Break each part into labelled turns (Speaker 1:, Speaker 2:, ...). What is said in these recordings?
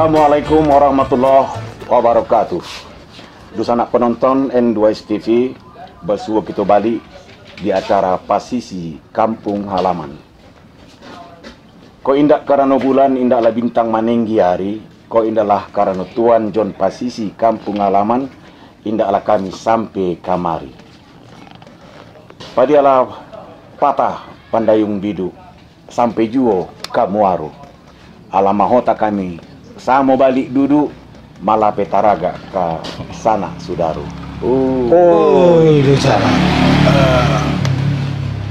Speaker 1: Assalamualaikum warahmatullahi wabarakatuh. Dusanak penonton N2S TV, bersua kita balik di acara Pasisi Kampung Halaman. Ko indak karena bulan, indaklah bintang manenggi hari, ko indaklah karena Tuan John Pasisi Kampung Halaman, indaklah kami sampai kamari. Padialah patah pandayung bidu, sampai juo kamuaru. Alamahota kami samo balik duduk malah petaraga ke sana sudaru.
Speaker 2: Di sana.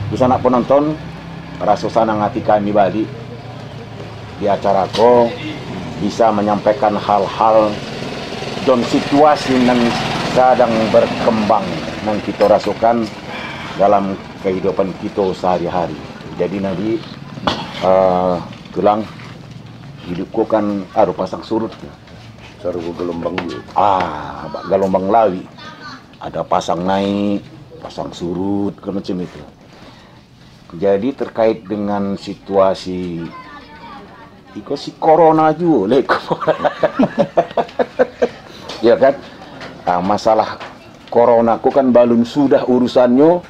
Speaker 1: Di sana penonton rasa sanang hati kami balik di acara ko bisa menyampaikan hal-hal dan situasi yang sedang berkembang yang kita rasakan dalam kehidupan kita sehari-hari. Jadi nanti tulang hidupku kan pasang surut.
Speaker 3: Sarung gelombang juga.
Speaker 1: Gelombang lawi. Ada pasang naik, pasang surut, kan macam itu. Jadi terkait dengan situasi si corona juga, ya kan? Masalah corona ku kan balun sudah urusannya,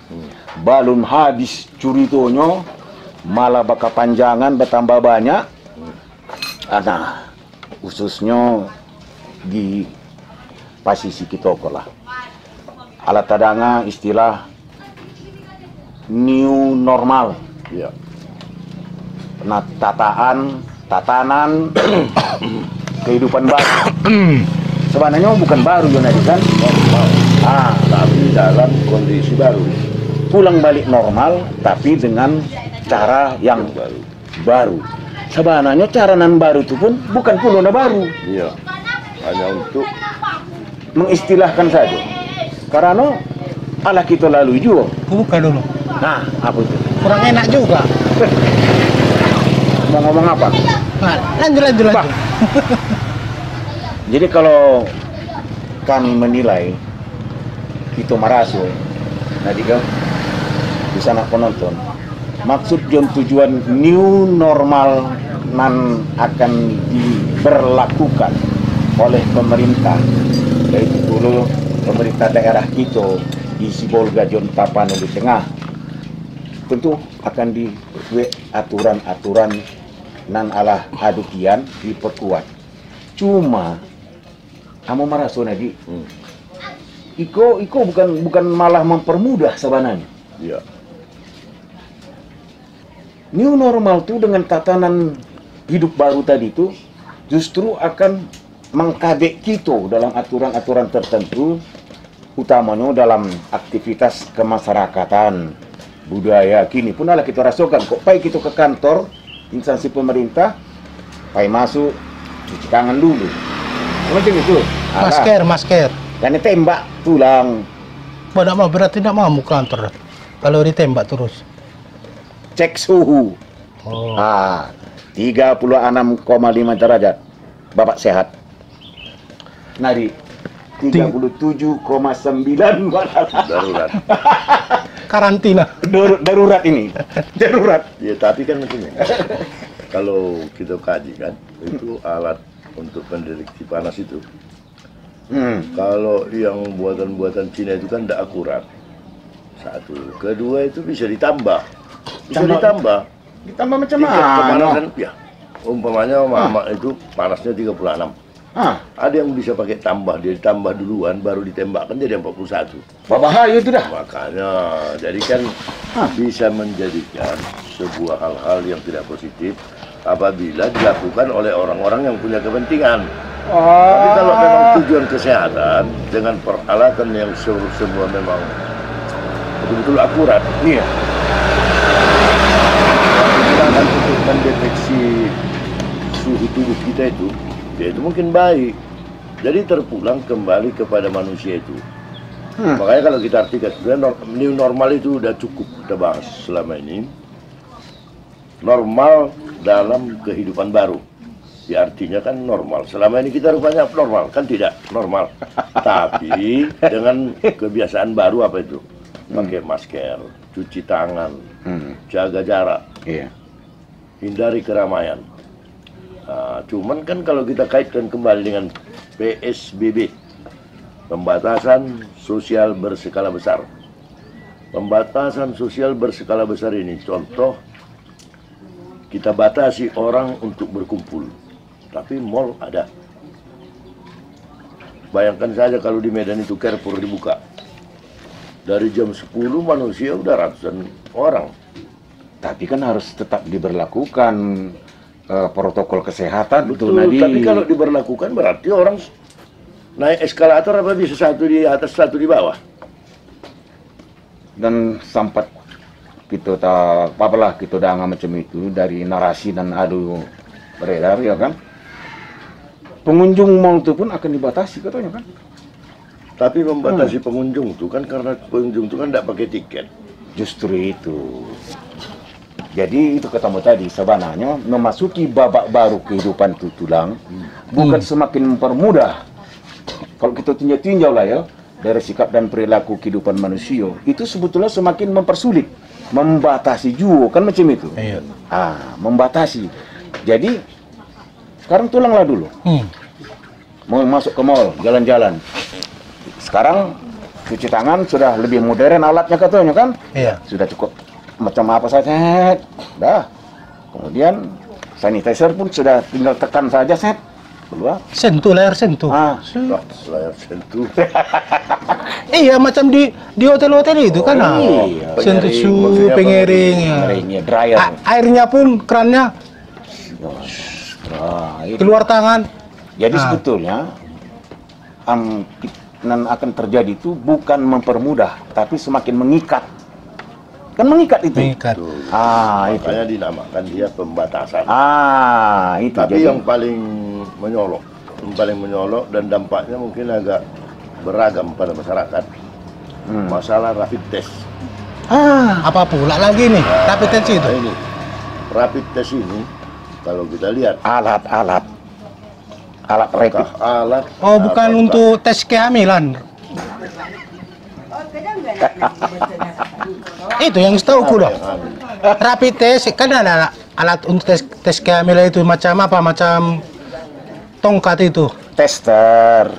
Speaker 1: balun habis curitonya, malah bakal panjangan bertambah banyak. Nah, khususnya di Pasisi kita lah. Alat tadanga istilah new normal.
Speaker 3: Ya.
Speaker 1: Nah, tatanan kehidupan baru. Sebenarnya bukan baru ya kan?
Speaker 3: Normal. Tapi dalam kondisi baru.
Speaker 1: Pulang balik normal, tapi dengan cara yang baru. Sebenarnya cara nan baru itu pun bukan pulona baru.
Speaker 3: Iya. Hanya untuk
Speaker 1: mengistilahkan saja. Karena ala kita lalu juga.
Speaker 2: Buka dulu.
Speaker 1: Nah, apa itu?
Speaker 2: Kurang enak juga.
Speaker 1: Mau ngomong apa?
Speaker 2: Nah, lanjut.
Speaker 1: Jadi kalau kami menilai kita merasu, nanti kan di sana penonton. Maksud dan tujuan new normal nan akan diberlakukan oleh pemerintah, yaitu dulu pemerintah daerah kita di Sibolga Jon Tapanuli Tengah, tentu akan dibuat aturan-aturan nan alah adukian diperkuat. Cuma kamu merasa nadi, iko bukan malah mempermudah sebenarnya.
Speaker 3: ya.
Speaker 1: New normal itu dengan tatanan hidup baru tadi itu justru akan mengkabek kita dalam aturan-aturan tertentu, utamanya dalam aktivitas kemasyarakatan, budaya. Kini pun adalah kita rasakan kok pai kita ke kantor instansi pemerintah, pai masuk cuci tangan dulu. Macam itu.
Speaker 2: Masker.
Speaker 1: Dan tembak tulang.
Speaker 2: Tidak mau, berarti tidak mau kantor. Kalau ditembak terus.
Speaker 1: Cek suhu. 36,5 derajat. Bapak sehat. Nadi 37,9
Speaker 3: Darurat.
Speaker 2: Karantina.
Speaker 1: Darurat ini. Darurat.
Speaker 3: Ya, tapi kan macamnya. Kalau kita kaji kan, itu alat untuk pendeteksi panas itu. Kalau yang buatan-buatan Cina itu kan tidak akurat. Satu. Kedua itu bisa ditambah.
Speaker 1: Ditambah macam mana?
Speaker 3: Kepanasan, ya. Umpamanya mama itu panasnya 36. Ada yang bisa pakai tambah, dia ditambah duluan baru ditembakkan jadi 41.
Speaker 1: Bahaya itu dah.
Speaker 3: Makanya, jadi kan bisa menjadikan sebuah hal-hal yang tidak positif apabila dilakukan oleh orang-orang yang punya kepentingan. Tapi kalau memang tujuan kesehatan dengan peralatan yang semua memang betul-betul akurat,
Speaker 1: Iya.
Speaker 3: Kita untuk mendeteksi suhu tubuh kita itu, ya itu mungkin baik. Jadi terpulang kembali kepada manusia itu. Makanya kalau kita artikan sebenarnya new normal itu udah cukup kita bahas selama ini. Normal dalam kehidupan baru. Ya artinya kan normal. Selama ini kita rupanya abnormal, kan tidak normal. Tapi dengan kebiasaan baru apa itu? Pakai masker, cuci tangan, jaga jarak,
Speaker 1: Iya.
Speaker 3: hindari keramaian. Nah, cuman kan kalau kita kaitkan kembali dengan PSBB, pembatasan sosial berskala besar. Pembatasan sosial berskala besar ini contoh, kita batasi orang untuk berkumpul, tapi mall ada. Bayangkan saja kalau di Medan itu Carrefour dibuka, dari jam 10 manusia udah ratusan orang.
Speaker 1: Tapi kan harus tetap diberlakukan protokol kesehatan.
Speaker 3: Betul,
Speaker 1: Nadi.
Speaker 3: tapi kalau diberlakukan berarti orang naik eskalator apa bisa satu di atas satu di bawah.
Speaker 1: Dan sempat kita tak apalah kita dah macam itu dari narasi dan adu beredar ya kan. Pengunjung mall itu pun akan dibatasi katanya kan.
Speaker 3: Tapi membatasi pengunjung itu kan karena pengunjung itu kan tidak pakai tiket.
Speaker 1: Justru itu. Jadi itu ketemu tadi sebenarnya memasuki babak baru kehidupan tulang bukan semakin mempermudah. Kalau kita tinjau-tinjau lah ya dari sikap dan perilaku kehidupan manusia itu sebetulnya semakin mempersulit, membatasi juga kan macam itu.
Speaker 2: Iya.
Speaker 1: Membatasi. Jadi sekarang tulanglah dulu. Mau masuk ke mall, jalan-jalan. Sekarang cuci tangan sudah lebih modern alatnya katanya kan?
Speaker 2: Iya.
Speaker 1: Sudah cukup macam apa saja, dah. Kemudian sanitizer pun sudah tinggal tekan saja, set. Keluar.
Speaker 2: Sentuh, layar sentuh.
Speaker 3: Layar sentuh.
Speaker 2: Iya, macam di hotel-hotel itu kan.
Speaker 1: Iya.
Speaker 2: Sentuh
Speaker 3: Pengering,
Speaker 2: suhu,
Speaker 3: maksudnya
Speaker 2: pengering. Ya.
Speaker 1: Pengeringnya, dryer.
Speaker 2: Airnya pun kerannya
Speaker 1: Itu.
Speaker 2: keluar tangan.
Speaker 1: Jadi sebetulnya yang akan terjadi itu bukan mempermudah, tapi semakin mengikat. Kan mengikat itu.
Speaker 2: Mengikat.
Speaker 3: Tuh.
Speaker 1: Itu.
Speaker 3: Makanya dinamakan dia pembatasan.
Speaker 1: Itu.
Speaker 3: Tapi
Speaker 1: jadi,
Speaker 3: yang paling menyolok dan dampaknya mungkin agak beragam pada masyarakat. Masalah rapid test.
Speaker 2: Apa pula lagi nih? Rapid test itu.
Speaker 3: Ini rapid test ini kalau kita lihat
Speaker 1: alat rapid.
Speaker 3: apakah alat
Speaker 2: Oh, bukan
Speaker 3: apakah-
Speaker 2: untuk tes kehamilan. Itu yang setahu loh. Rapid test kan ada alat untuk tes kehamilan itu macam apa? Macam tongkat itu.
Speaker 1: Tester.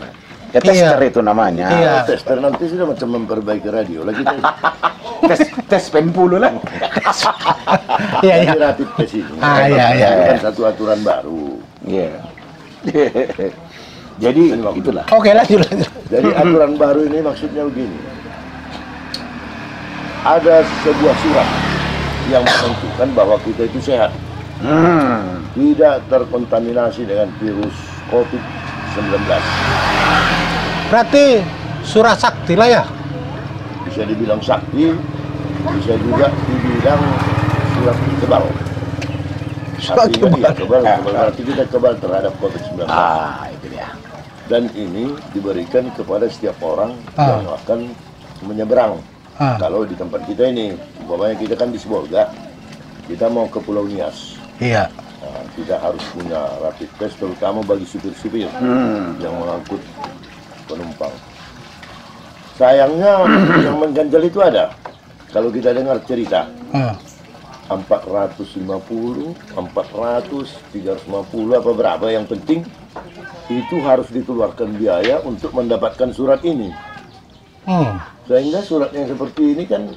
Speaker 1: Ya tester
Speaker 2: Iya.
Speaker 1: itu namanya.
Speaker 2: Iya.
Speaker 3: Tester nanti sudah macam memperbaiki radio lagi tes.
Speaker 1: tes penpulu lah.
Speaker 2: Iya, iya.
Speaker 3: Jadi rapid test ini
Speaker 2: Iya.
Speaker 3: itu kan satu aturan baru.
Speaker 1: Iya. Jadi
Speaker 3: Ini bagus.
Speaker 1: itulah.
Speaker 2: Oke, lanjut.
Speaker 3: Jadi aturan baru ini maksudnya begini. Ada sebuah surat yang menentukan bahwa kita itu sehat, tidak terkontaminasi dengan virus COVID-19.
Speaker 2: Berarti surat sakti lah ya.
Speaker 3: Bisa dibilang sakti, bisa juga dibilang surat kebal.
Speaker 2: Surat
Speaker 3: Artinya
Speaker 2: kebal.
Speaker 3: iya, kebal. Berarti kita kebal terhadap COVID-19.
Speaker 1: Itu dia.
Speaker 3: Dan ini diberikan kepada setiap orang yang akan menyeberang. Kalau di tempat kita ini, umpamanya kita kan di Sibolga, kita mau ke Pulau Nias.
Speaker 2: Iya.
Speaker 3: Nah, kita harus punya rapid test, terutama bagi supir-supir yang mengangkut penumpang. Sayangnya yang mengganjal itu ada. Kalau kita dengar cerita, 450, 400, 350 apa berapa, yang penting itu harus dikeluarkan biaya untuk mendapatkan surat ini. Sehingga surat yang seperti ini kan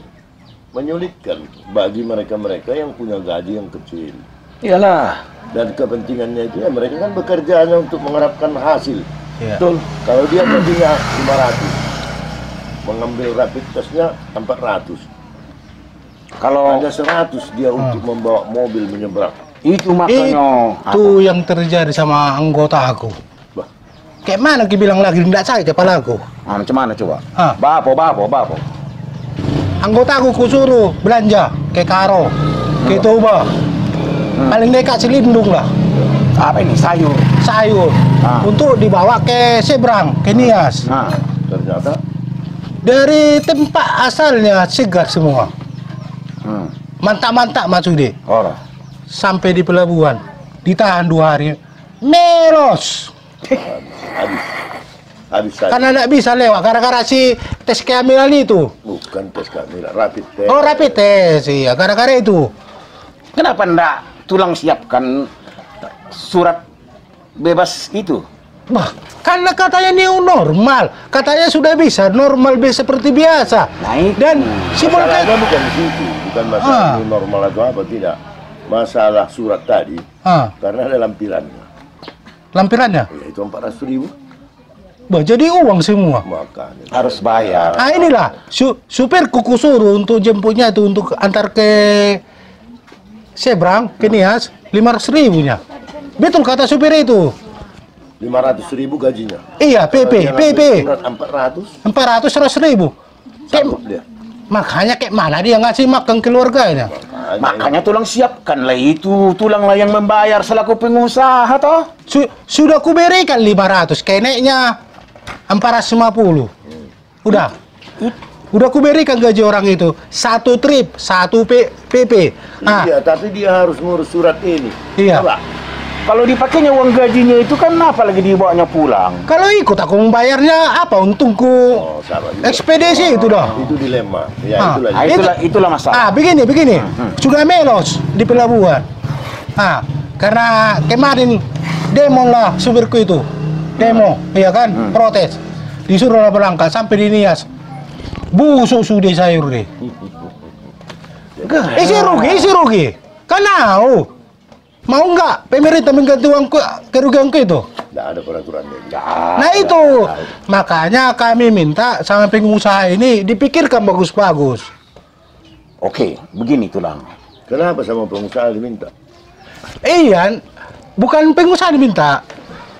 Speaker 3: menyulitkan bagi mereka-mereka yang punya gaji yang kecil.
Speaker 1: Iyalah.
Speaker 3: Dan kepentingannya itu ya mereka kan bekerja hanya untuk mengharapkan hasil.
Speaker 2: Iya.
Speaker 1: Betul.
Speaker 3: Kalau dia gajinya 500, mengambil rapid testnya 400.
Speaker 1: Kalau
Speaker 3: Hanya 100 dia untuk membawa mobil menyeberang.
Speaker 1: itu makanya
Speaker 2: Itu yang terjadi sama anggota aku.
Speaker 3: Bah,
Speaker 2: Kayak mana bilang lagi tidak sakit kepala aku.
Speaker 1: macam mana coba?
Speaker 2: Ah.
Speaker 1: Bapo.
Speaker 2: Anggota aku kusuruh belanja ke Karo, ke Toba. Paling dekat Selindung lah.
Speaker 1: Apa ini sayur?
Speaker 2: Sayur untuk dibawa ke seberang, ke Nias.
Speaker 3: ternyata
Speaker 2: Dari tempat asalnya segar semua. Mantap-mantap maksudnya.
Speaker 1: Orang.
Speaker 2: Sampai di pelabuhan, ditahan 2 hari. Melos.
Speaker 3: habis tadi.
Speaker 2: Karena tidak bisa lewat gara-gara si tes kehamilan itu.
Speaker 3: Bukan tes kehamilan, rapid test.
Speaker 2: Oh, rapid test, iya, gara-gara itu.
Speaker 1: Kenapa ndak tulang siapkan surat bebas itu?
Speaker 2: Bah, karena katanya new normal, katanya sudah bisa normal seperti biasa.
Speaker 1: Naik.
Speaker 2: Dan si
Speaker 3: Masalahnya bukan di situ, bukan masalah new normal atau apa, tidak. Masalah surat tadi, karena ada lampirannya.
Speaker 2: Lampirannya?
Speaker 3: Ya, itu 400.000.
Speaker 2: Bah, jadi uang semua.
Speaker 3: Makanya
Speaker 1: Harus bayar.
Speaker 2: Nah inilah, supir kuku suruh untuk jemputnya itu, untuk antar ke Seberang, ke Nias, 500.000-nya. Betul kata supir itu.
Speaker 3: 500.000 gajinya.
Speaker 2: Iya, PP.
Speaker 3: Surat 400.
Speaker 2: 100.000.
Speaker 3: Sanggup dia.
Speaker 2: Makanya kayak mana dia ngasih makan keluarganya?
Speaker 1: Makanya tulang siapkan lah itu, tulanglah yang membayar selaku pengusaha toh.
Speaker 2: Sudah kuberikan 500, keneknya 450. Udah kuberikan gaji orang itu, 1 trip, 1 PP. Nah,
Speaker 3: Iya, tapi dia harus ngurus surat ini.
Speaker 2: Iya.
Speaker 3: Apa?
Speaker 1: Kalau dipakainya uang gajinya itu kan apa lagi dibawanya pulang?
Speaker 2: kalau ikut aku membayarnya apa untungku?
Speaker 3: Oh, sama juga.
Speaker 2: Ekspedisi itu dah.
Speaker 3: Itu dilema. Ya,
Speaker 2: Ah.
Speaker 3: itulah.
Speaker 1: Itulah masalah.
Speaker 2: Begini. Sudah melos di pelabuhan. Karena kemarin demo lah supirku itu. Demo, iya kan? Protes. Disuruh lah berangkat sampai di Nias. Busuk sudah sayur deh. Isi rugi. Kan mau nggak pemerintah mengganti uang kerugianku itu?
Speaker 3: Tidak ada peraturannya.
Speaker 2: Nah itu, makanya kami minta sama pengusaha ini dipikirkan bagus-bagus.
Speaker 1: Oke, begini tulang.
Speaker 3: Kenapa sama pengusaha diminta?
Speaker 2: Iya, bukan pengusaha diminta.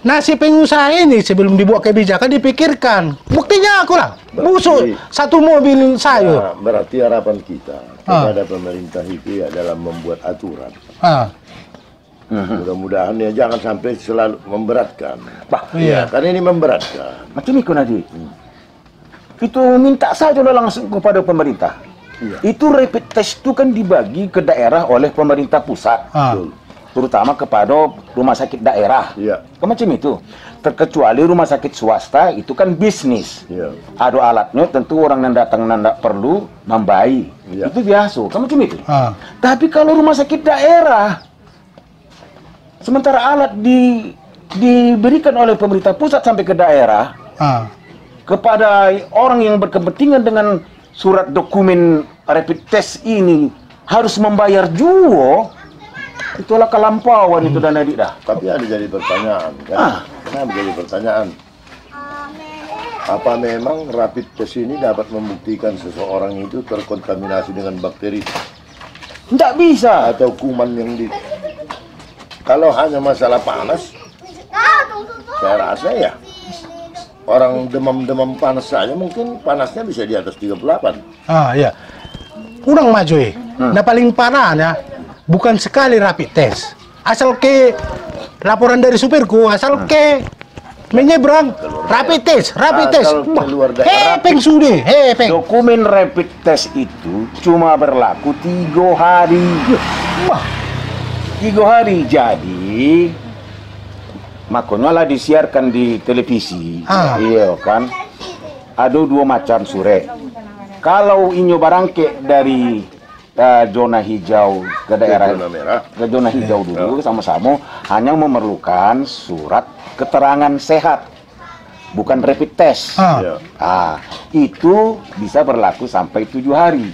Speaker 2: Nah si pengusaha ini sebelum dibuat kebijakan dipikirkan. Buktinya aku lah, busuk satu mobil sayur.
Speaker 3: Nah, berarti harapan kita kepada pemerintah itu ya dalam membuat aturan. Mudah-mudahan ya jangan sampai selalu memberatkan.
Speaker 2: Iya.
Speaker 3: Karena ini memberatkan.
Speaker 1: Macam itu Nadi. Itu minta saja langsung kepada pemerintah.
Speaker 3: Iya.
Speaker 1: Itu rapid test itu kan dibagi ke daerah oleh pemerintah pusat. Terutama kepada rumah sakit daerah.
Speaker 3: Iya.
Speaker 1: Kan macam itu. Terkecuali rumah sakit swasta itu kan bisnis.
Speaker 3: Iya.
Speaker 1: Ada alatnya, tentu orang yang datang nanda perlu nambahi.
Speaker 3: Iya.
Speaker 1: Itu biasa. Kan macam itu. Tapi kalau rumah sakit daerah, sementara alat diberikan oleh pemerintah pusat sampai ke daerah kepada orang yang berkepentingan dengan surat dokumen rapid test ini harus membayar juga, itulah kelampauan itu dan adik dah.
Speaker 3: Tapi ada jadi pertanyaan kan? Kenapa jadi pertanyaan? Apa memang rapid test ini dapat membuktikan seseorang itu terkontaminasi dengan bakteri
Speaker 1: Tidak bisa.
Speaker 3: atau kuman yang di... Kalau hanya masalah panas, saya rasa ya orang demam-demam panas saja mungkin panasnya bisa di atas 38.
Speaker 2: Iya. Kurang maju Nah paling parahnya bukan sekali rapid test. Asal ke laporan dari supirku, asal ke menyeberang rapid test.
Speaker 3: Asal keluar daerah.
Speaker 2: Hepeng sudah, hepeng.
Speaker 1: Dokumen rapid test itu cuma berlaku 3 hari.
Speaker 2: Wah,
Speaker 1: 3 hari. Jadi makanya lah disiarkan di televisi. Iya kan. Ada 2 macam surat. Kalau inyo barangke dari zona hijau ke daerah
Speaker 3: Zona merah.
Speaker 1: ke zona hijau dulu sama-sama hanya memerlukan surat keterangan sehat, bukan rapid test. Itu bisa berlaku sampai 7 hari.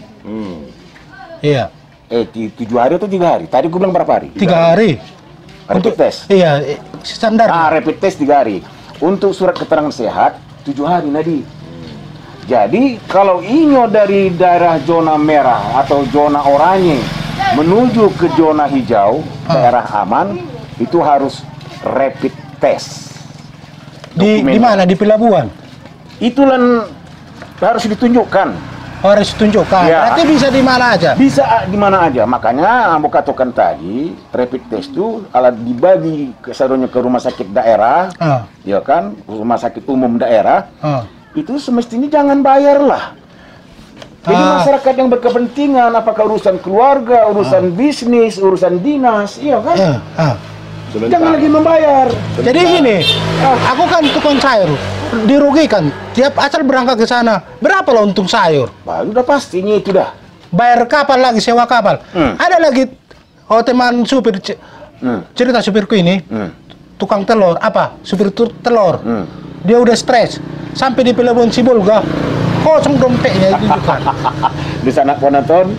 Speaker 2: Iya.
Speaker 1: 7 hari atau 3 hari? Tadi gue bilang berapa hari?
Speaker 2: 3 hari.
Speaker 1: Rapid test.
Speaker 2: Iya, standar.
Speaker 1: Rapid test 3 hari. Untuk surat keterangan sehat 7 hari Nadi. Jadi kalau inyo dari daerah zona merah atau zona oranye menuju ke zona hijau, daerah aman, itu harus rapid test.
Speaker 2: Di mana? Di pelabuhan?
Speaker 1: Itulah harus ditunjukkan.
Speaker 2: Harus tunjukkan.
Speaker 1: Ya.
Speaker 2: Berarti bisa di mana aja?
Speaker 1: Bisa di mana aja. Makanya Ambo katakan tadi, rapid test itu alat dibagi keseluruhnya ke rumah sakit daerah, ya kan, rumah sakit umum daerah. Itu semestinya jangan bayar lah. Jadi masyarakat yang berkepentingan, apakah urusan keluarga, urusan bisnis, urusan dinas, iya kan? Jangan lagi membayar.
Speaker 2: Jadi gini, aku kan tukang sayur, dirugikan. Tiap asal berangkat ke sana, berapa lo untung sayur?
Speaker 1: Wah, udah pastinya itu dah.
Speaker 2: Bayar kapal lagi, sewa kapal. Ada lagi, teman supir Cerita supirku ini, tukang telur, supir telur. Dia udah stres, sampai di Pelabuhan Sibolga, kosong dompetnya itu juga.
Speaker 1: Di sana penonton,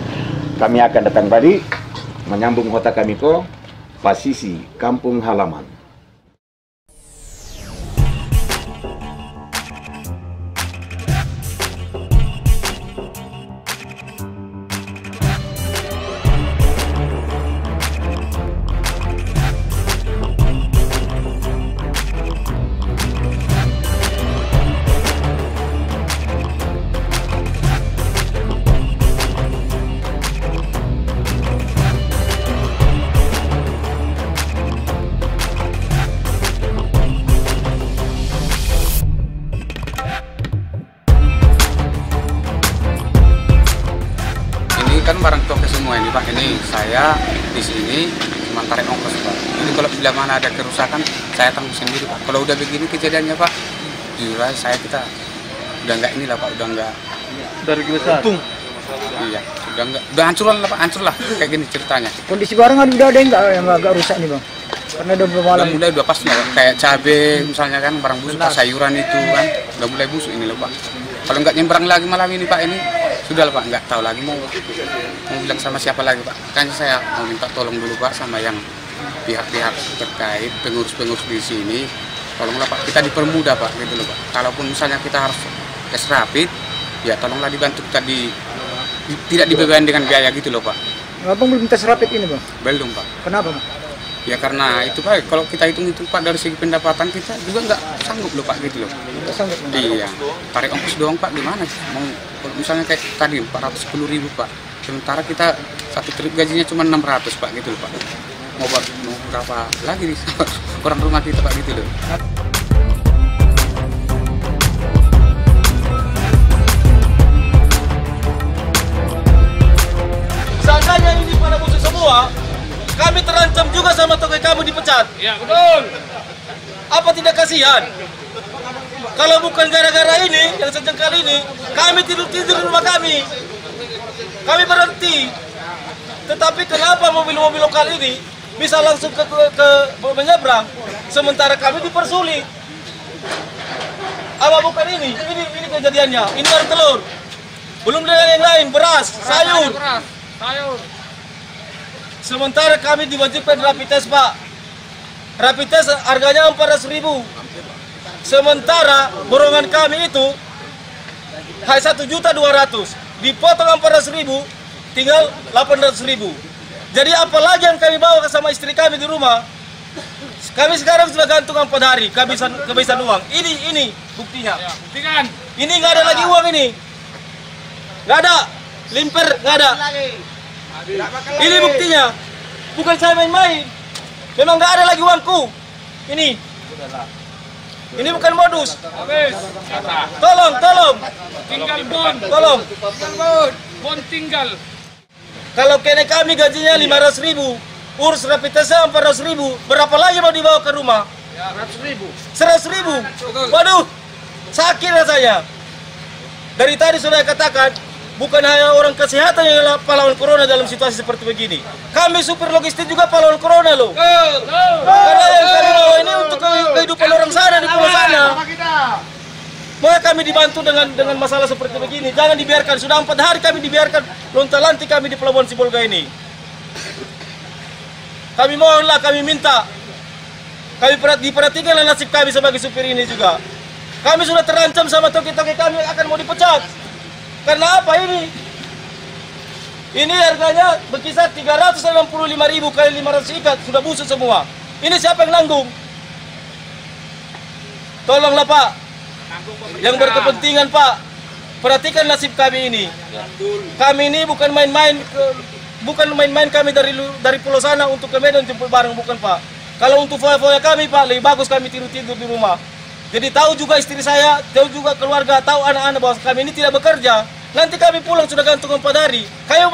Speaker 1: kami akan datang tadi, menyambung kota kami ke Pasisi, kampung halaman.
Speaker 4: Kan barang toko semua ini Pak, ini saya di sini cuma tarik ongkos Pak. Ini kalau bila mana ada kerusakan saya tanggung sendiri Pak. Kalau udah begini kejadiannya Pak, jujur aja kita udah nggak inilah Pak, udah nggak
Speaker 5: dari besar.
Speaker 4: Iya, udah hancur lah kayak gini ceritanya.
Speaker 5: Kondisi barang udah ada yang agak rusak nih Bang? Karena udah bermalam.
Speaker 4: Udah pasti lah, kayak cabai misalnya kan barang busuk, sayuran itu kan udah mulai busuk ini loh Pak. Kalau nggak nyebrang lagi malam ini Pak, ini sudah lah Pak, nggak tahu lagi mau bilang sama siapa lagi Pak. Makanya saya mau minta tolong dulu Pak sama yang pihak-pihak terkait, pengurus-pengurus di sini, tolonglah Pak, kita dipermudah Pak gitu loh Pak. Kalaupun misalnya kita harus tes rapid, ya tolonglah dibantu kita tidak dibeban dengan biaya gitu loh Pak.
Speaker 5: Abang belum tes rapid ini Bang?
Speaker 4: Belum Pak.
Speaker 5: Kenapa Bang?
Speaker 4: Ya karena itu Pak, kalau kita hitung itu Pak dari segi pendapatan kita juga nggak sanggup loh Pak gitu loh.
Speaker 5: Nggak sanggup Bang?
Speaker 4: Iya, tarik ongkos doang Pak gimana? Mau misalnya kayak tadi 410.000 Pak, sementara kita satu trip gajinya cuma 600 Pak gitu loh Pak. Mau berapa lagi nih orang rumah kita Pak gitu loh.
Speaker 6: Seandainya ini pada musuh semua, kami terancam juga sama tokoh kamu dipecat.
Speaker 7: Ya betul.
Speaker 6: Apa tidak kasihan? Kalau bukan gara-gara ini, yang sejak kali ini, kami tidur di rumah kami. Kami berhenti. Tetapi kenapa mobil-mobil lokal ini bisa langsung ke menyeberang, sementara kami dipersulit? Apa bukan ini? Ini kejadiannya. Ini baru telur. Belum dengan yang lain, beras, sayur. Sementara kami diwajibkan rapid test Pak. Rapid test harganya 400.000. Sementara borongan kami itu hanya 1.200.000. Dipotong 400.000, tinggal 800.000. Jadi apalagi yang kami bawa sama istri kami di rumah. Kami sekarang sudah gantung 4 hari kehabisan uang. Ini buktinya.
Speaker 7: Buktikan.
Speaker 6: Ini nggak ada lagi uang ini. Nggak ada. Limper nggak ada. Ini buktinya. Bukan saya main-main. Memang nggak ada lagi uangku. Ini bukan modus. Tolong.
Speaker 7: Tinggal bon.
Speaker 6: Tolong.
Speaker 7: Bon tinggal.
Speaker 6: Kalau kene kami gajinya 500.000, urus rapid testnya 400.000, berapa lagi mau dibawa ke rumah? 100.000. Waduh, sakit rasanya. Dari tadi sudah katakan, bukan hanya orang kesehatan yang pahlawan corona dalam situasi seperti begini. Kami supir logistik juga pahlawan corona loh. Karena yang kami bawa ini untuk kehidupan orang sana di pulau sana. Mau kami dibantu dengan masalah seperti begini. Jangan dibiarkan. Sudah 4 hari kami dibiarkan lonta-lanti kami di Pelabuhan Sibolga ini. Kami mohonlah, kami minta. Kami diperhatikanlah nasib kami sebagai supir ini juga. Kami sudah terancam sama toki-toki kami akan mau dipecat. Karena apa ini? Ini harganya berkisar 365.000 kali 500 ikat, sudah busuk semua. Ini siapa yang nanggung? Tolonglah Pak, yang berkepentingan Pak, perhatikan nasib kami ini. Kami ini bukan main-main kami dari pulau sana untuk ke Medan jemput barang, bukan Pak. Kalau untuk foya-foya kami Pak, lebih bagus kami tidur-tidur di rumah. Jadi tahu juga istri saya, tahu juga keluarga, tahu anak-anak bahwa kami ini tidak bekerja. Nanti kami pulang sudah gantung 4 hari. Kamu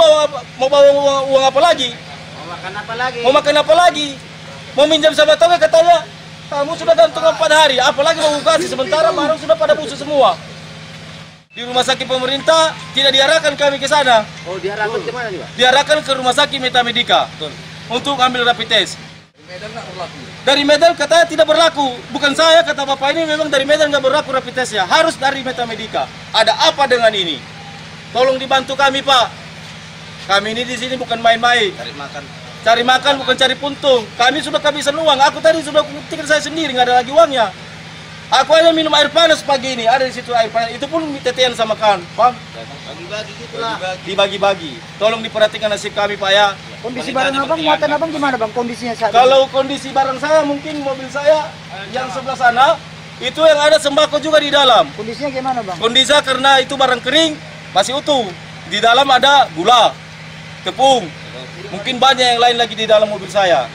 Speaker 6: mau bawa uang apa lagi? Mau makan apa lagi? Mau minjam sama toge katanya, kamu sudah gantung 4 hari. Apalagi mau kasih, sementara barang sudah pada busuk semua. Di rumah sakit pemerintah tidak diarahkan kami ke sana.
Speaker 5: Oh, diarahkan ke mana juga?
Speaker 6: Diarahkan ke rumah sakit Metamedika untuk ambil rapid test. Dari Medan katanya tidak berlaku. Bukan saya, kata Bapak ini memang dari Medan nggak berlaku rapid testnya. Harus dari Metamedika. Ada apa dengan ini? Tolong dibantu kami, Pak. Kami ini di sini bukan main-main. Cari makan bukan cari puntung. Kami sudah kehabisan uang. Aku tadi sudah buktikan saya sendiri, nggak ada lagi uangnya. Aku hanya minum air panas pagi ini. Ada di situ air panas. Itu pun tetean sama kan, Pak.
Speaker 8: Bagi-bagi gitulah.
Speaker 6: Dibagi-bagi. Tolong diperhatikan nasib kami, Pak ya.
Speaker 5: Kondisi barang abang, muatan abang gimana bang kondisinya saat ini?
Speaker 6: Kalau kondisi barang saya, mungkin mobil saya yang sebelah sana, itu yang ada sembako juga di dalam.
Speaker 5: Kondisinya gimana bang?
Speaker 6: Kondisi karena itu barang kering, masih utuh. Di dalam ada gula, tepung, mungkin banyak yang lain lagi di dalam mobil saya.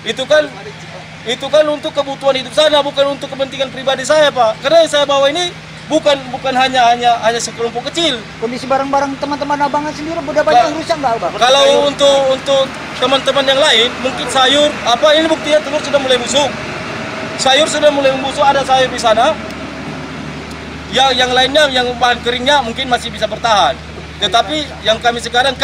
Speaker 6: Itu kan untuk kebutuhan hidup saya, bukan untuk kepentingan pribadi saya, Pak. Karena yang saya bawa ini bukan hanya sekelompok kecil.
Speaker 5: Kondisi barang-barang teman-teman abang sendiri udah banyak yang rusak nggak bang?
Speaker 6: Kalau untuk teman-teman yang lain, mungkin sayur, ini buktinya telur sudah mulai busuk. Sayur sudah mulai membusuk, ada sayur di sana. Yang lainnya, yang bahan keringnya mungkin masih bisa bertahan. Tetapi yang kami sekarang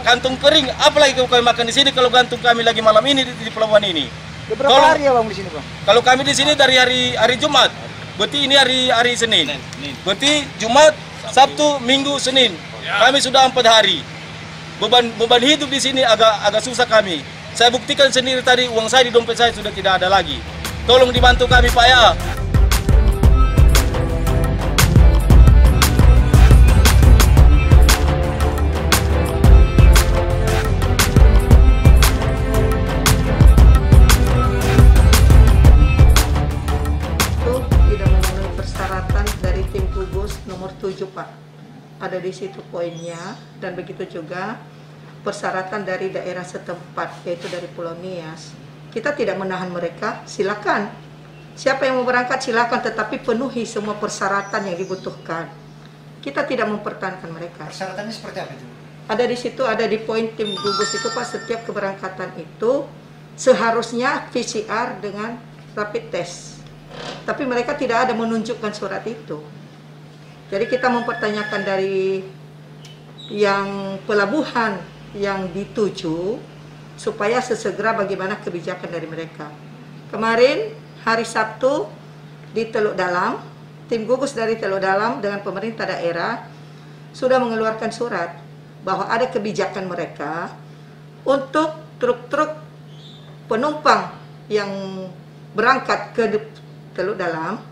Speaker 6: kantung kering, apalagi kalau kami makan di sini kalau gantung kami lagi malam ini di pelabuhan ini.
Speaker 5: Berapa hari ya bang di sini bang?
Speaker 6: Kalau kami di sini dari hari Jumat, berarti ini hari Senin. Berarti Jumat, Sabtu, Minggu, Senin. Kami sudah 4 hari. Beban hidup di sini agak susah kami. Saya buktikan sendiri tadi uang saya di dompet saya sudah tidak ada lagi. Tolong dibantu kami, Pak ya.
Speaker 9: Nomor 7 Pak, ada di situ poinnya, dan begitu juga persyaratan dari daerah setempat, yaitu dari Pulau Nias. Kita tidak menahan mereka, silakan. Siapa yang mau berangkat silakan, tetapi penuhi semua persyaratan yang dibutuhkan. Kita tidak mempertahankan mereka.
Speaker 5: Persyaratannya seperti apa itu?
Speaker 9: Ada di situ, ada di poin tim gugus itu Pak, setiap keberangkatan itu seharusnya PCR dengan rapid test. Tapi mereka tidak ada menunjukkan surat itu. Jadi kita mempertanyakan dari yang pelabuhan yang dituju supaya sesegera bagaimana kebijakan dari mereka. Kemarin hari Sabtu di Teluk Dalam, tim gugus dari Teluk Dalam dengan pemerintah daerah sudah mengeluarkan surat bahwa ada kebijakan mereka untuk truk-truk penumpang yang berangkat ke Teluk Dalam.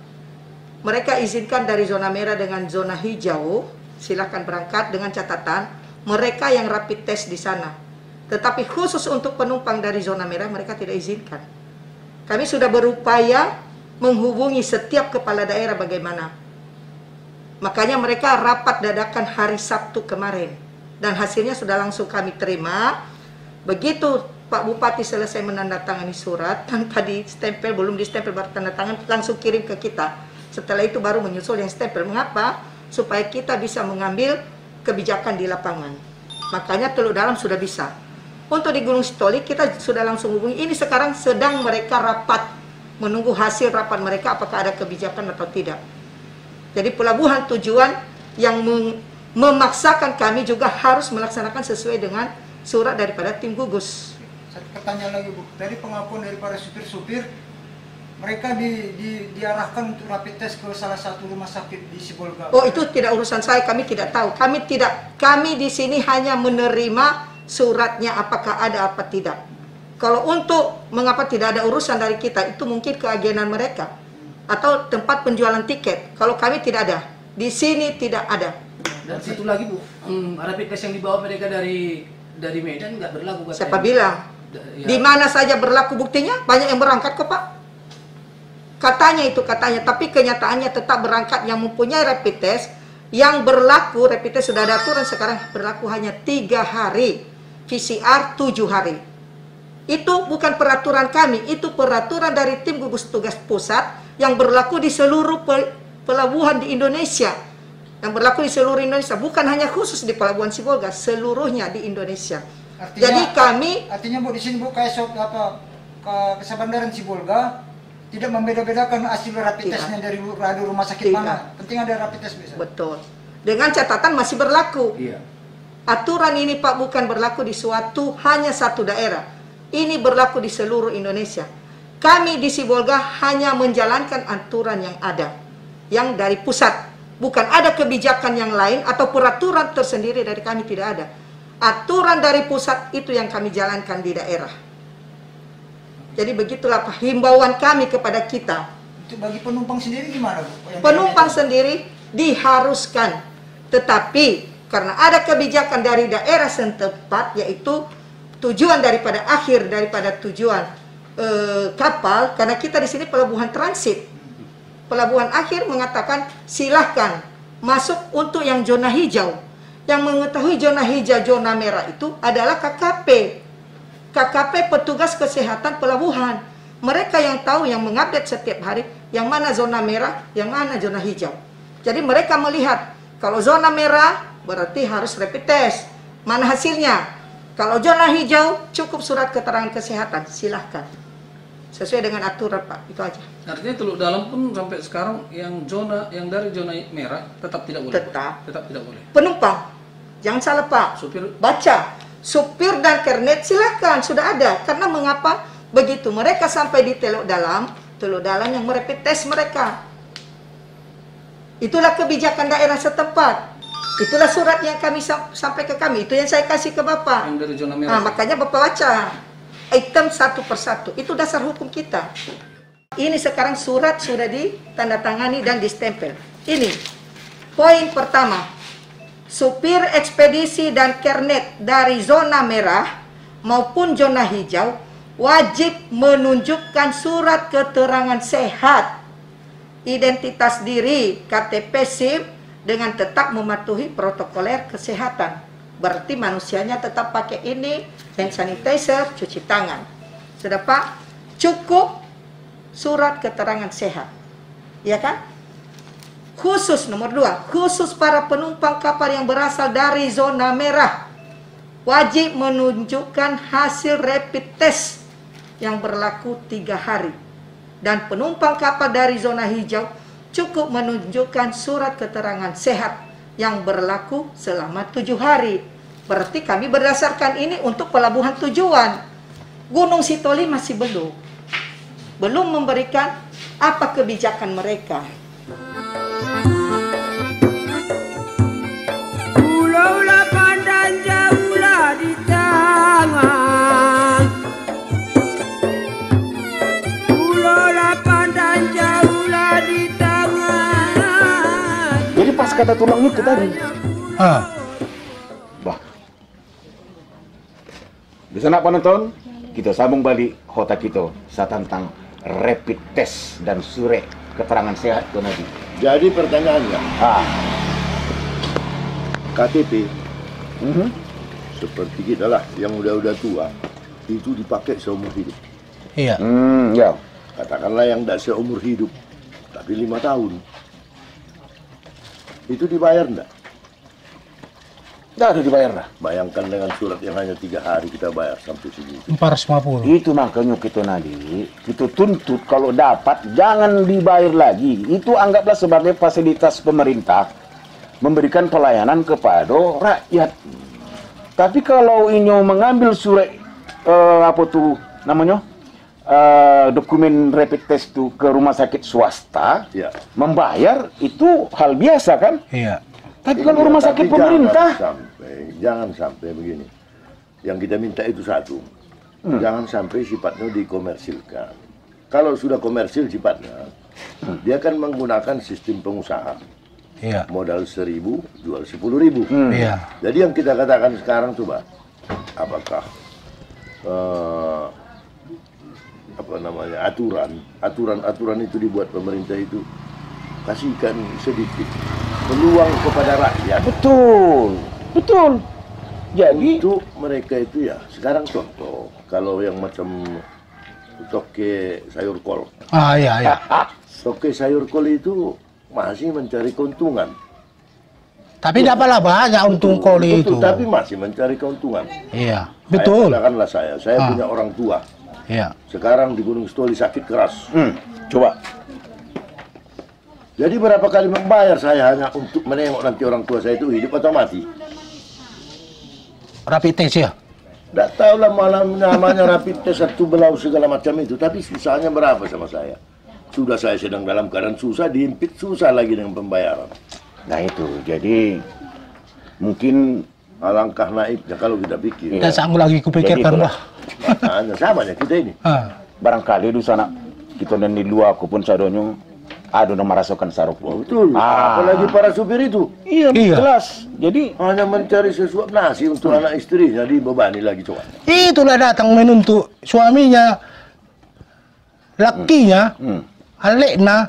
Speaker 9: Mereka izinkan dari zona merah dengan zona hijau, silakan berangkat dengan catatan mereka yang rapid test di sana. Tetapi khusus untuk penumpang dari zona merah mereka tidak izinkan. Kami sudah berupaya menghubungi setiap kepala daerah bagaimana. Makanya mereka rapat dadakan hari Sabtu kemarin. Dan hasilnya sudah langsung kami terima. Begitu Pak Bupati selesai menandatangani surat, tanpa di stempel, belum di stempel baru tanda tangan, langsung kirim ke kita. Setelah itu baru menyusul yang stempel. Mengapa? Supaya kita bisa mengambil kebijakan di lapangan. Makanya Teluk Dalam sudah bisa. Untuk di Gunung Sitolik kita sudah langsung hubungi. Ini sekarang sedang mereka rapat. Menunggu hasil rapat mereka apakah ada kebijakan atau tidak. Jadi pelabuhan tujuan yang memaksakan kami juga harus melaksanakan sesuai dengan surat daripada tim gugus.
Speaker 5: Satu pertanyaan lagi Bu. Dari pengakuan dari para supir-supir, mereka diarahkan untuk rapid test ke salah satu rumah sakit di Sibolga.
Speaker 9: Oh, itu tidak urusan saya, kami tidak tahu. Kami di sini hanya menerima suratnya apakah ada apa tidak. Kalau untuk mengapa tidak ada urusan dari kita, itu mungkin keagenan mereka atau tempat penjualan tiket. Kalau kami tidak ada, di sini tidak ada.
Speaker 10: Dan satu lagi Bu, rapid test yang dibawa mereka dari Medan nggak berlaku katanya.
Speaker 9: Siapa bilang? Di mana saja berlaku, buktinya banyak yang berangkat kok Pak. Katanya, tapi kenyataannya tetap berangkat yang mempunyai rapid test. Yang berlaku, rapid test sudah ada aturan sekarang berlaku hanya 3 hari, PCR 7 hari. Itu bukan peraturan kami, itu peraturan dari tim gugus tugas pusat yang berlaku di seluruh pelabuhan di Indonesia. Yang berlaku di seluruh Indonesia, bukan hanya khusus di Pelabuhan Sibolga, seluruhnya di Indonesia. Artinya
Speaker 5: Bu di sini Bu kayak Kesabandaran Sibolga tidak membeda-bedakan hasil rapid testnya dari rumah sakit mana. Penting ada rapid test bisa.
Speaker 9: Betul. Dengan catatan masih berlaku.
Speaker 10: Iya.
Speaker 9: Aturan ini Pak bukan berlaku di hanya satu daerah. Ini berlaku di seluruh Indonesia. Kami di Sibolga hanya menjalankan aturan yang ada, yang dari pusat. Bukan ada kebijakan yang lain atau peraturan tersendiri dari kami, tidak ada. Aturan dari pusat itu yang kami jalankan di daerah. Jadi begitulah Pak, himbauan kami kepada kita.
Speaker 5: Itu bagi penumpang sendiri gimana, Bu?
Speaker 9: Penumpang sendiri diharuskan, tetapi karena ada kebijakan dari daerah setempat, yaitu tujuan daripada tujuan kapal, karena kita di sini pelabuhan transit. Pelabuhan akhir mengatakan silahkan masuk untuk yang zona hijau. Yang mengetahui zona hijau, zona merah itu adalah KKP. KKP petugas kesehatan pelabuhan. Mereka yang tahu, yang mengupdate setiap hari yang mana zona merah, yang mana zona hijau. Jadi mereka melihat kalau zona merah berarti harus rapid test. Mana hasilnya? Kalau zona hijau cukup surat keterangan kesehatan, silahkan. Sesuai dengan aturan Pak, itu aja.
Speaker 10: Artinya Teluk Dalam pun sampai sekarang yang dari zona merah tetap tidak boleh. Tetap tidak boleh.
Speaker 9: Penumpang, jangan salah Pak.
Speaker 10: Supir
Speaker 9: baca, supir dan kernet silahkan, sudah ada. Karena mengapa begitu? Mereka sampai di Teluk Dalam yang merepit tes mereka. Itulah kebijakan daerah setempat. Itulah surat yang kami sampai ke kami. Itu yang saya kasih ke Bapak.
Speaker 10: Yang dari zona merah.
Speaker 9: Nah, makanya Bapak baca item satu persatu. Itu dasar hukum kita. Ini sekarang surat sudah ditandatangani dan distempel. Ini poin pertama. Supir ekspedisi dan kernet dari zona merah maupun zona hijau wajib menunjukkan surat keterangan sehat, identitas diri, KTP SIM, dengan tetap mematuhi protokoler kesehatan. Berarti manusianya tetap pakai ini, hand sanitizer, cuci tangan. Sudah Pak, cukup surat keterangan sehat. Ya kan? Khusus nomor 2, khusus para penumpang kapal yang berasal dari zona merah wajib menunjukkan hasil rapid test yang berlaku 3 hari. Dan penumpang kapal dari zona hijau cukup menunjukkan surat keterangan sehat yang berlaku selama 7 hari. Berarti kami berdasarkan ini untuk pelabuhan tujuan. Gunung Sitoli masih belum memberikan apa kebijakan mereka.
Speaker 11: Pulaulah pandang jauhlah di tangan. Pulaulah pandang jauhlah di tangan.
Speaker 1: Jadi pas kata tulang itu tadi. Bah. Bisa nak penonton? Kita sambung balik kota kita tentang rapid test dan surat keterangan sehat itu nanti.
Speaker 3: Jadi pertanyaannya, KTP seperti kita lah yang udah tua itu dipakai seumur hidup.
Speaker 2: Iya.
Speaker 1: Ya.
Speaker 3: Katakanlah yang tidak seumur hidup tapi 5 tahun itu dibayar enggak?
Speaker 1: Tidak ada dibayar dah.
Speaker 3: Bayangkan dengan surat yang hanya 3 hari kita bayar sampai segitu.
Speaker 2: 450.
Speaker 1: Itu makanya kita kita tuntut kalau dapat jangan dibayar lagi. Itu anggaplah sebagai fasilitas pemerintah memberikan pelayanan kepada rakyat. Tapi kalau ini mengambil surat dokumen rapid test itu ke rumah sakit swasta, membayar itu hal biasa kan?
Speaker 2: Iya.
Speaker 1: Tapi kalau rumah sakit pemerintah,
Speaker 3: jangan sampai begini. Yang kita minta itu satu, jangan sampai sifatnya dikomersilkan. Kalau sudah komersil sifatnya, dia akan menggunakan sistem pengusaha.
Speaker 2: Iya.
Speaker 3: Modal 1.000, jual 10.000.
Speaker 2: Iya.
Speaker 3: Jadi yang kita katakan sekarang coba, apakah aturan itu dibuat pemerintah itu kasihkan sedikit peluang kepada rakyat. Betul. Jadi untuk mereka itu ya sekarang contoh kalau yang macam toke sayur kol.
Speaker 2: Iya.
Speaker 3: Toke sayur kol itu masih mencari keuntungan.
Speaker 2: Tapi dapatlah banyak untung kol itu.
Speaker 3: Tapi masih mencari keuntungan.
Speaker 2: Iya, betul.
Speaker 3: Katakanlah saya punya orang tua.
Speaker 2: Iya.
Speaker 3: Sekarang di Gunung Sitoli sakit keras.
Speaker 1: Coba.
Speaker 3: Jadi berapa kali membayar saya hanya untuk menengok nanti orang tua saya itu hidup atau mati?
Speaker 2: Rapid test ya?
Speaker 3: Tidak tahu lah malam namanya rapid test satu belau segala macam itu, tapi susahnya berapa sama saya? Sudah saya sedang dalam keadaan susah, diimpit susah lagi dengan pembayaran.
Speaker 1: Nah itu, jadi mungkin
Speaker 3: alangkah naibnya kalau kita pikir.
Speaker 2: Dan aku lagi kupikirkan lah.
Speaker 3: Makanya sama ya kita ini.
Speaker 1: Barangkali di sana kita dan di luar aku pun sadonyo ada yang merasakan saruk.
Speaker 3: Betul. Apalagi para supir itu.
Speaker 1: Iya, jelas. Jadi
Speaker 3: hanya mencari sesuap nasi untuk anak istrinya, dibebani lagi coba.
Speaker 2: Itulah datang menuntut suaminya, lakinya, Alekna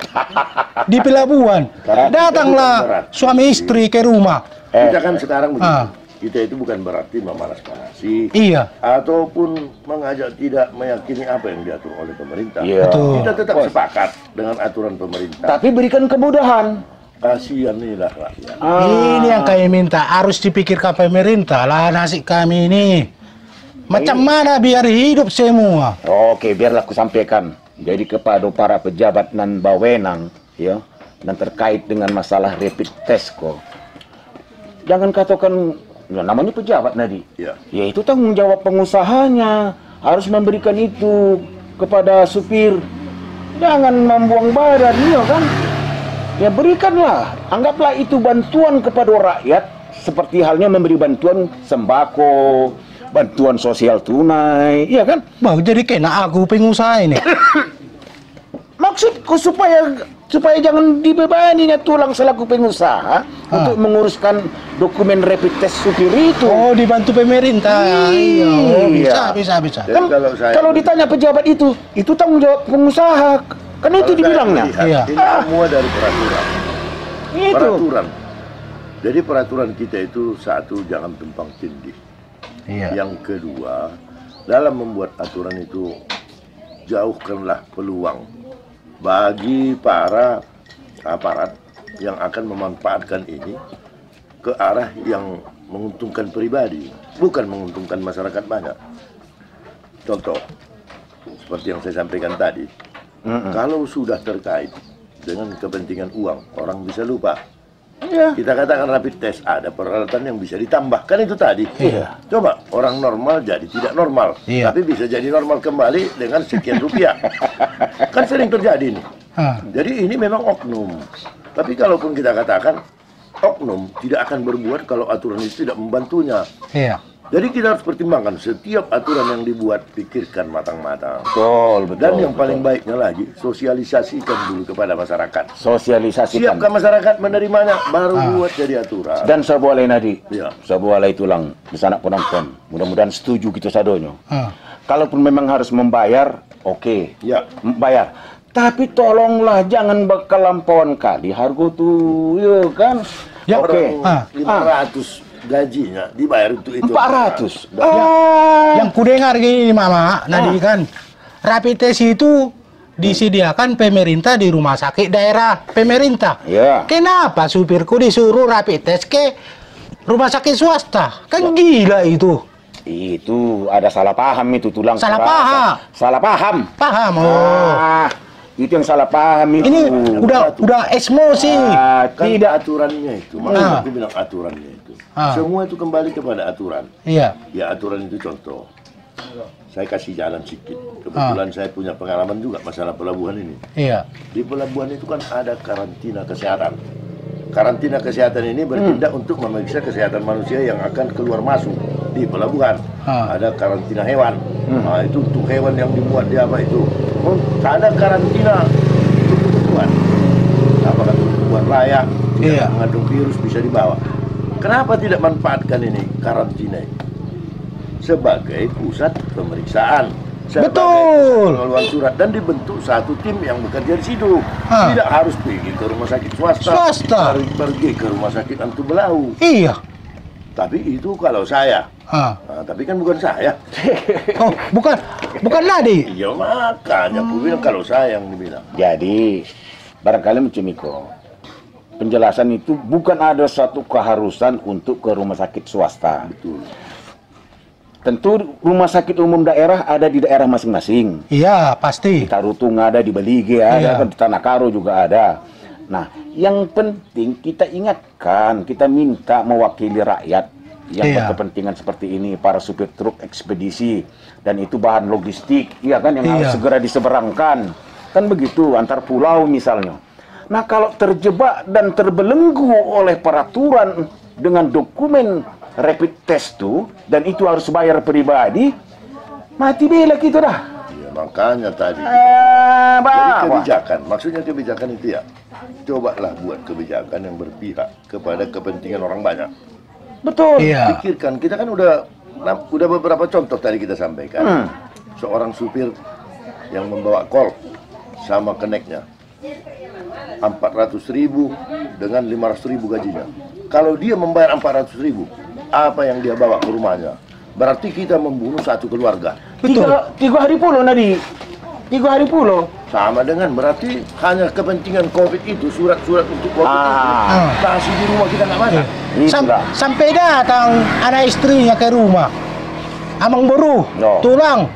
Speaker 2: di pelabuhan. Datanglah suami istri ke rumah.
Speaker 3: Kita kan sekarang begitu. Kita itu bukan berarti memanas-manasi.
Speaker 2: Iya.
Speaker 3: Ataupun mengajak tidak meyakini apa yang diatur oleh pemerintah.
Speaker 1: Iya.
Speaker 3: Kita tetap sepakat dengan aturan pemerintah.
Speaker 1: Tapi berikan kemudahan.
Speaker 3: Kasihan inilah rakyat.
Speaker 2: Ini yang kami minta, harus dipikirkan pemerintah lah nasib kami ini. Macam mana biar hidup semua?
Speaker 1: Oke, biarlah aku sampaikan. Jadi kepada para pejabat dan bawenang, ya, dan terkait dengan masalah rapid test kok. Jangan katakan, ya, namanya pejabat tadi.
Speaker 3: Ya.
Speaker 1: Ya itu tanggung jawab pengusahanya, harus memberikan itu kepada supir. Jangan membuang badan, ya kan? Ya berikanlah, anggaplah itu bantuan kepada rakyat, seperti halnya memberi bantuan sembako, bantuan sosial tunai, iya kan?
Speaker 2: Bang, jadi kena aku pengusaha ini.
Speaker 1: Maksudku supaya jangan dibebani tulang selaku pengusaha untuk menguruskan dokumen rapid test supir itu.
Speaker 2: Oh, dibantu pemerintah. Iya, bisa.
Speaker 1: Kan kalau ditanya pejabat itu tanggung jawab pengusaha. Kan itu dibilangnya.
Speaker 3: Iya. Ini semua dari peraturan.
Speaker 1: Itu.
Speaker 3: Peraturan. Jadi peraturan kita itu satu, jangan tumpang tindih.
Speaker 2: Iya.
Speaker 3: Yang kedua, dalam membuat aturan itu jauhkanlah peluang bagi para aparat yang akan memanfaatkan ini ke arah yang menguntungkan pribadi, bukan menguntungkan masyarakat banyak. Contoh, seperti yang saya sampaikan tadi, kalau sudah terkait dengan kepentingan uang, orang bisa lupa.
Speaker 1: Iya.
Speaker 3: Kita katakan rapid test, ada peralatan yang bisa ditambahkan itu tadi.
Speaker 2: Iya.
Speaker 3: Coba, orang normal jadi tidak normal.
Speaker 2: Iya.
Speaker 3: Tapi bisa jadi normal kembali dengan sekian rupiah. Kan sering terjadi nih. Jadi ini memang oknum. Tapi kalaupun kita katakan, oknum tidak akan berbuat kalau aturan itu tidak membantunya.
Speaker 2: Iya.
Speaker 3: Jadi kita harus pertimbangkan setiap aturan yang dibuat, pikirkan matang-matang.
Speaker 1: Betul.
Speaker 3: Dan yang paling baiknya lagi, sosialisasikan dulu kepada masyarakat.
Speaker 1: Sosialisasikan.
Speaker 3: Siapkan masyarakat menerimanya, baru buat jadi aturan.
Speaker 1: Dan sebuah lain tadi,
Speaker 3: ya.
Speaker 1: sebuah lain tulang di sana penonton. Mudah-mudahan setuju kita sadonyo. Kalaupun memang harus membayar, oke.
Speaker 3: Ya.
Speaker 1: Bayar. Tapi tolonglah jangan kelampauan kali harga tuh, ya kan?
Speaker 3: Ya,
Speaker 1: oke.
Speaker 3: 500 gajinya dibayar untuk itu.
Speaker 1: 400.
Speaker 2: Yang kudengar gini Mama, Nadi kan rapid test itu disediakan pemerintah di rumah sakit daerah pemerintah.
Speaker 1: Ya.
Speaker 2: Kenapa supirku disuruh rapid test ke rumah sakit swasta? Kan gila itu.
Speaker 1: Itu ada salah paham itu tulang.
Speaker 2: Salah paham.
Speaker 1: Salah paham.
Speaker 2: Paham.
Speaker 1: Itu yang salah paham itu.
Speaker 2: Ini udah emosi.
Speaker 3: Kan tidak aturannya itu. Makanya aku bilang aturannya itu. Semua itu kembali kepada aturan.
Speaker 2: Iya.
Speaker 3: Ya aturan itu contoh. Saya kasih jalan sedikit. Kebetulan saya punya pengalaman juga masalah pelabuhan ini.
Speaker 2: Iya.
Speaker 3: Di pelabuhan itu kan ada karantina kesehatan. Karantina kesehatan ini bertindak untuk memeriksa kesehatan manusia yang akan keluar masuk di pelabuhan. Ada karantina hewan. Nah, itu untuk hewan yang dibuat di apa itu. Ada karantina untuk kebutuhan. Apakah kebutuhan layak, tidak mengandung virus bisa dibawa. Kenapa tidak manfaatkan ini karantina ini sebagai pusat pemeriksaan?
Speaker 2: Betul.
Speaker 3: Pengeluaran surat dan dibentuk satu tim yang bekerja di situ. Tidak harus pergi ke rumah sakit swasta. Pergi ke rumah sakit Antu Belau.
Speaker 2: Iya.
Speaker 3: Tapi itu kalau saya. Nah, tapi kan bukan saya.
Speaker 2: Oh, bukan Nadi.
Speaker 3: Iya makanya aku bilang kalau saya yang dibilang.
Speaker 1: Jadi barangkali Cimiko, penjelasan itu bukan ada satu keharusan untuk ke rumah sakit swasta.
Speaker 3: Betul.
Speaker 1: Tentu rumah sakit umum daerah ada di daerah masing-masing.
Speaker 2: Iya, pasti.
Speaker 1: Di Tarutung ada, di Belige ada, di Tanah Karo juga ada. Nah, yang penting kita ingatkan, kita minta mewakili rakyat yang berkepentingan seperti ini, para supir truk ekspedisi, dan itu bahan logistik, ya kan, yang harus segera diseberangkan, kan begitu, antar pulau misalnya. Nah, kalau terjebak dan terbelenggu oleh peraturan dengan dokumen rapid test tuh, dan itu harus bayar pribadi, mati bela kita dah.
Speaker 3: Ya, makanya tadi. Jadi kebijakan, maksudnya kebijakan itu ya, cobalah buat kebijakan yang berpihak kepada kepentingan orang banyak.
Speaker 1: Betul.
Speaker 3: Pikirkan, kita kan udah beberapa contoh tadi kita sampaikan. Seorang supir yang membawa kol sama keneknya, 400.000 dengan 500.000 gajinya. Kalau dia membayar 400.000, apa yang dia bawa ke rumahnya? Berarti kita membunuh satu keluarga.
Speaker 1: Betul. 3 hari pulau Nadi. 3 hari pulau.
Speaker 3: Sama dengan berarti hanya kepentingan COVID itu, surat-surat untuk COVID itu masih di rumah kita nggak masak.
Speaker 2: Sampai datang anak istrinya ke rumah, amang baru, tulang,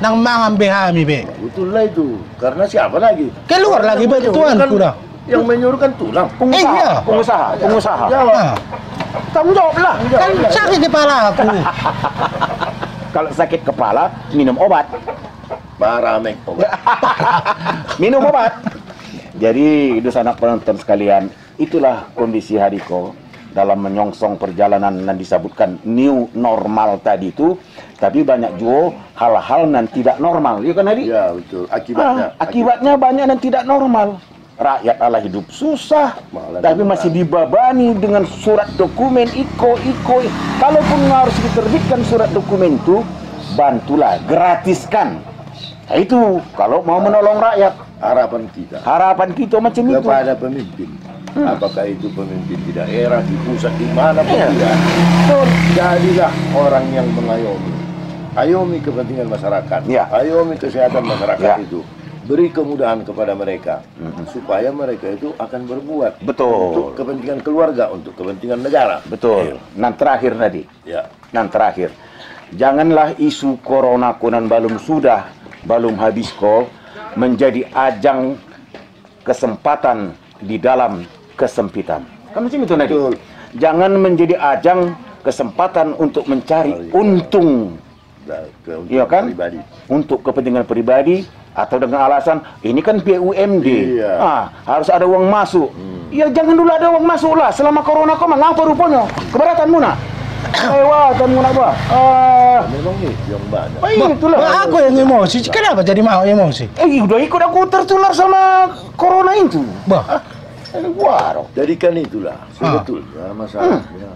Speaker 2: nang mangan behami be.
Speaker 3: Betul lah itu, karena siapa lagi?
Speaker 2: Keluar lagi bantuan kuda.
Speaker 3: Yang menyuruh kan tulang.
Speaker 1: Pengusaha.
Speaker 3: Jawab.
Speaker 1: Tanggung jawab lah.
Speaker 2: Kan sakit kepala aku.
Speaker 1: Kalau sakit kepala, minum obat.
Speaker 3: Paramek obat.
Speaker 1: Minum obat. Jadi, itu anak penonton sekalian, itulah kondisi Hadiko dalam menyongsong perjalanan yang disebutkan new normal tadi itu. Tapi banyak juga hal-hal yang tidak normal, ya kan Hadi?
Speaker 3: Ya betul. Akibatnya
Speaker 1: banyak yang tidak normal. Rakyat ala hidup susah, tapi masih dibebani dengan surat dokumen iko. Kalaupun harus diterbitkan surat dokumen itu, bantulah, gratiskan. Nah, itu kalau mau menolong rakyat. Harapan kita macam itu
Speaker 3: kepada pemimpin. Apakah itu pemimpin di daerah, di pusat, di mana pun jadilah orang yang ayomi kepentingan masyarakat, ayomi kesehatan masyarakat itu. Beri kemudahan kepada mereka supaya mereka itu akan berbuat untuk kepentingan keluarga, untuk kepentingan negara.
Speaker 1: Betul. Nan terakhir tadi. Nan terakhir. Janganlah isu corona kunan belum habis kok menjadi ajang kesempatan di dalam kesempitan. Kan macam itu tadi. Jangan menjadi ajang kesempatan untuk mencari untung. Iya kan?
Speaker 3: Pribadi.
Speaker 1: Untuk kepentingan pribadi atau dengan alasan ini kan BUMD. Harus ada uang masuk. Ya jangan dulu ada uang masuk lah. Selama corona kau ngapa rupanya? Keberatanmu nak? Kewatanmu nak apa?
Speaker 3: Memang nih yang banyak.
Speaker 1: Itulah.
Speaker 2: Aku yang emosi. Kenapa jadi mau emosi?
Speaker 1: Udah ikut aku tertular sama corona itu.
Speaker 3: Jadi kan itulah sebetulnya masalahnya.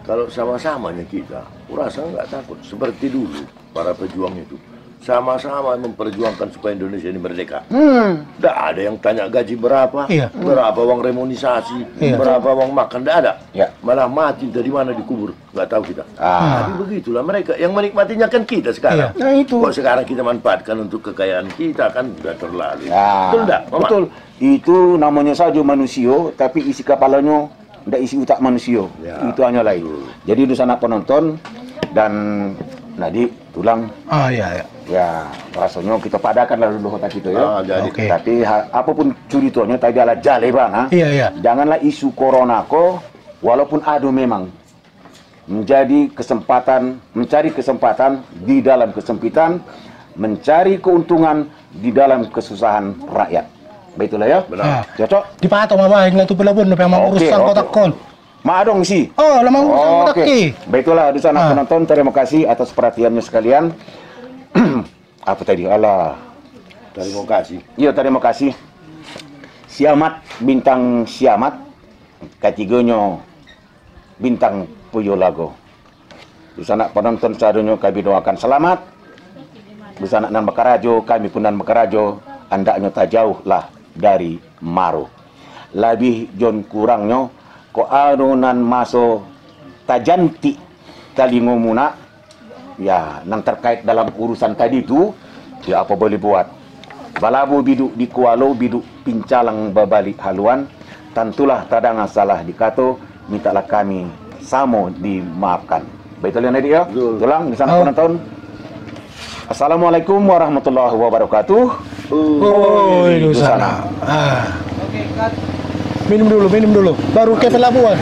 Speaker 3: Kalau sama-samanya kita, rasa nggak takut. Seperti dulu, para pejuang itu sama-sama memperjuangkan supaya Indonesia ini merdeka. Nggak ada yang tanya gaji berapa, berapa uang remunisasi, berapa uang makan, nggak ada. Malah mati dari mana dikubur, nggak tahu kita. Tapi begitulah mereka, yang menikmatinya kan kita sekarang.
Speaker 1: Nah, itu.
Speaker 3: Kok sekarang kita manfaatkan untuk kekayaan kita, kan sudah terlalu. Betul nggak, Mama?
Speaker 1: Betul. Itu namanya saja manusia, tapi isi kepalanya ndak isi otak manusia. Itu hanya lain. Jadi itu anak penonton dan Nadi tulang. Ya, rasanya kita padakan lalu dulu otak kita ya. Tapi apapun ceritanya tadi adalah jale bang. Janganlah isu corona ko walaupun ada memang mencari kesempatan di dalam kesempitan, mencari keuntungan di dalam kesusahan rakyat. Baiklah ya.
Speaker 3: Benar.
Speaker 1: Cocok.
Speaker 2: Dipatok mama yang itu pelabuhan memang urusan kotak kon.
Speaker 1: Maadong sih.
Speaker 2: Lemang urusan kotak ki.
Speaker 1: Baiklah, anak penonton, terima kasih atas perhatiannya sekalian. Apa tadi?
Speaker 3: Terima kasih.
Speaker 1: Iya, terima kasih. Siamat, bintang siamat. Katiganya bintang Puyolago. Anak penonton sadunya kami doakan selamat. Anak nan Bakarajo, kami pun nan Bakarajo. Andaknya tak jauh lah dari Maru. Lebih jon kurangnya ko anunan maso tajanti talingo muna ya nang terkait dalam urusan tadi itu ya apa boleh buat. Balabu biduk di kualo biduk pincalang babalik haluan, tentulah tadang salah dikato, mintalah kami samo dimaafkan. Baiklah Nadia, tulang di sana penonton. Assalamualaikum warahmatullahi wabarakatuh.
Speaker 2: Di sana. Minum dulu, baru ke pelabuhan.